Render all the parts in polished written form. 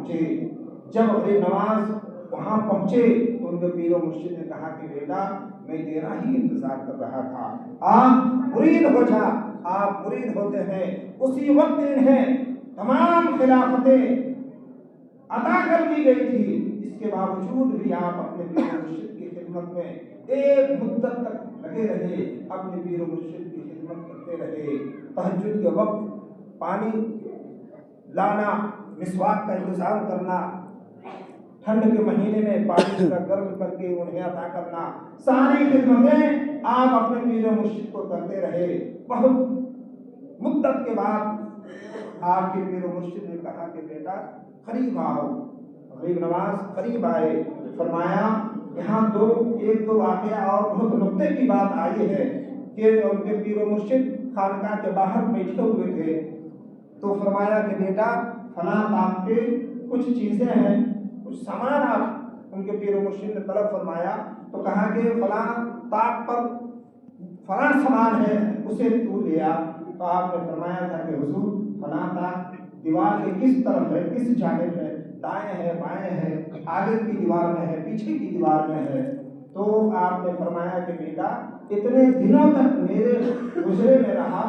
پہنچے۔ جب غریب نواز وہاں پہنچے تو ان کے پیر و مرشد نے کہا کہ بیٹا میں تیرا ہی انتظار کر رہا تھا، آپ مرید ہو جا۔ آپ مرید ہوتے ہیں، اسی وقت انہیں تمام خلافتیں عطا کر دی گئی تھی، اس کے باوجود بھی آپ اپنے پیر و مرشد کی خدمت میں ایک مدت تک لگے رہے، اپنے پیر و مرشد کی خدمت کرتے رہے۔ تہجد کے وقت پانی لانا، مسواک کا انتظام کرنا، ٹھنڈ کے مہینے میں پانی کا گرم کر کے انہیں عطا کرنا، ساری خدمتیں آپ اپنے پیر و مرشد کو کرتے رہے۔ بہت مدت کے بعد آپ کے پیر و مرشد نے کہا کہ بیٹا قریب آؤ۔ غریب نواز قریب آئے، فرمایا یہاں ایک دو واقعہ اور بہت نقطے کی بات آئی ہے کہ ان کے پیر و مرشد خانقاہ کے باہر بیٹھے ہوئے تھے، تو فرمایا کہ بیٹا فلاں طاق پہ کچھ چیزیں ہیں، کچھ سامان آپ ان کے پیر و مرشد نے طلب فرمایا، تو کہا کہ فلاں طاق پر فلاں سامان ہے، اسے تو لیا۔ تو آپ نے فرمایا تھا کہ حضور فلاں طاق دیوار کے کس طرف ہے، کس جانب ہے، دائیں ہے بائیں ہے، آگے کی دیوار میں ہے پیچھے کی دیوار میں ہے؟ تو آپ نے فرمایا کہ بیٹا اتنے دنوں تک میرے حجرے میں رہا،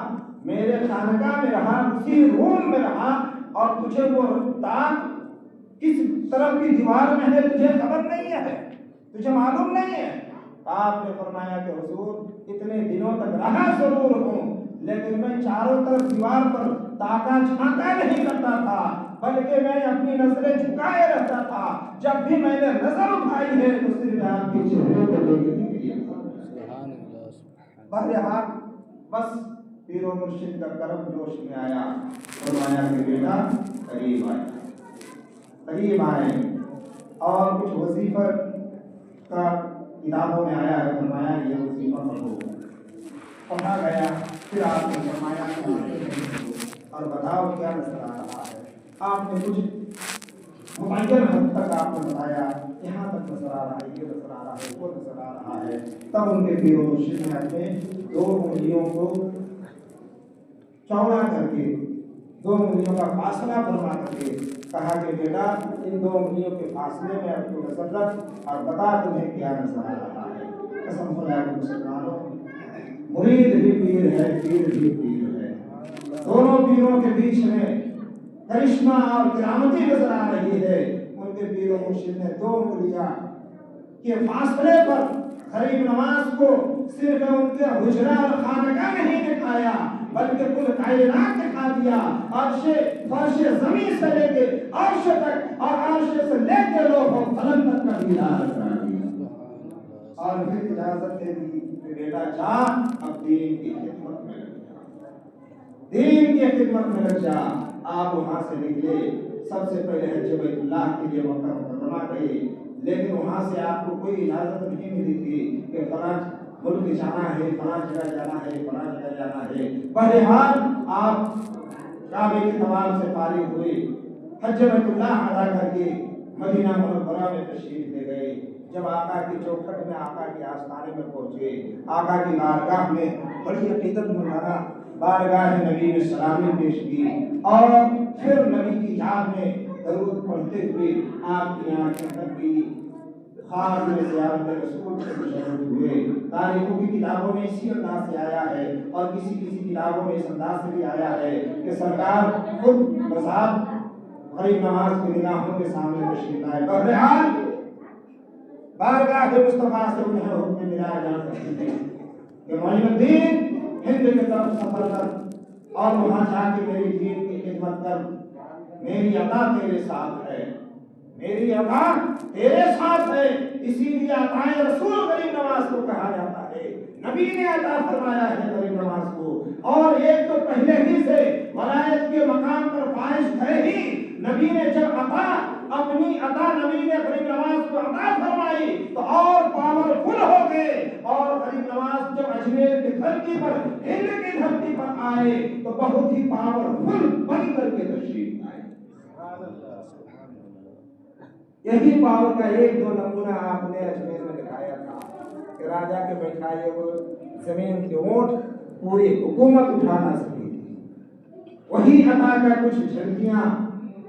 میرے خانقاہ میں رہا، اسی روم میں رہا، اور تجھے وہ طاق کس طرف کی دیوار میں ہے تجھے خبر نہیں ہے، تجھے معلوم نہیں ہے؟ آپ نے فرمایا کہ حضور اتنے دنوں تک رہا ضرور ہوں، لیکن میں چاروں طرف دیوار پر تاکہ جھانکا نہیں کرتا تھا، بلکہ میں اپنی نظریں جھکائے رہتا تھا۔ جب بھی میں نے نظر اٹھائی ہے تو صرف آپ کے چہرے کو دیکھنے کے لیے۔ بہرحال بس پیر و مرشد کا کرم جوش میں آیا، فرمایا کہ بیٹا قریب آئے، قریب آئے، اور کچھ وظیفہ کا کتابوں میں آیا ہے، فرمایا یہ وظیفہ پڑھو، پڑھا گیا۔ پھر آپ نے فرمایا اور بتاؤ کیا نظر آ رہا ہے؟ آپ نے کچھ معین حد تک آپ نے بتایا، یہاں تک نظر آ رہا ہے، یہ نظر آ رہا ہے، وہ نظر آ رہا ہے۔ تب ان کے پیر و مرشد نے اپنے دو انگلیوں کو چوڑا کر کے، دو انگلیوں کا فاصلہ فرما کر کے کہا کہ بیٹا ان دو انگلیوں کے فاصلے میں اپنی نظر رکھ اور بتا تمہیں کیا نظر آ رہا ہے۔ قسم خدا کے مسلمانوں، مرید بھی پیر ہے، پیر بھی پیر ہے، دونوں پیروں کے بیچ میں کرشمہ اور کرامتی نظر آ رہی ہے۔ ان کے پیر و مرشد نے دو انگلیاں کے فاصلے پر غریب نواز کو صرف ان کے حجرہ اور خانقاہ نہیں دکھایا، بلکہ کل کائنات دکھا دیا، عرش فرش زمین سے لے کے عرش تک اور عرش سے لے کے لوح قلم تک کا دیدار کرا دیا، اور پھر اجازت دے دی کہ بیٹا جا اب دین کی خدمت میں لگ جا، دین کی خدمت میں لگ جا۔ آپ وہاں سے نکلے، سب سے پہلے حج بیت اللہ کے لیے مکہ مکرمہ گئے، لیکن وہاں سے آپ کو کوئی اجازت نہیں ملی تھی کہ فلاں ملک جانا ہے، فلاں جگہ جانا ہے، فلاں جگہ جانا ہے۔ بہرحال آپ کعبے کے طواف سے فارغ ہوئے، حج بیت اللہ ادا کر کے مدینہ منورہ میں تشریف لے گئے۔ جب آقا کی چوکھٹ میں، آقا کے آستانے میں پہنچے، آقا کی بارگاہ میں بڑی عقیدت مندانہ بارگاہ نبی میں سلامی پیش کی، اور پھر نبی کی یاد میں درود پڑھتے ہوئے آپ کی آنکھیں تک گئی، خواب میں زیارت رسول سے مشرف ہوئے۔ تاریخوں کی کتابوں میں اسی انداز سے آیا ہے، اور کسی کتابوں میں اس انداز سے بھی آیا ہے کہ سرکار خود بذات غریب نواز کی نگاہوں کے سامنے تشریف لائے۔ بہرحال بارگاہ مصطفیٰ سے انہیں حکم ملا جا سکتے ہیں کہ معین الدین ہند کی طرف سفر کر اور وہاں جا کے میری دین کی خدمت کر، میری عطا تیرے ساتھ ہے، میری عطا تیرے ساتھ ہے۔ اسی لیے عطائے رسول غریب نواز کو کہا جاتا ہے، نبی نے عطا فرمایا ہے غریب نواز کو، اور ایک تو پہلے ہی سے ولایت کے مقام پر فائز تھے ہی، نبی نے جب اپنی عطا نبی نے غریب نواز کو عطا فرمائی تو اور پاورفل ہو گئے، اور غریب نواز جب اجمیر کی دھرتی پر، ہند کی دھرتی پر آئے تو بہت ہی پاورفل بن کر کے تشریف آئے۔ یہی پاور کا ایک دو نمونہ آپ نے اجمیر میں دکھایا تھا کہ راجا کے بیٹھائے وہ زمین کے اونٹ پوری حکومت اٹھا نہ سکی تھی۔ وہی عطا کا کچھ جھلکیاں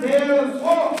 150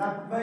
90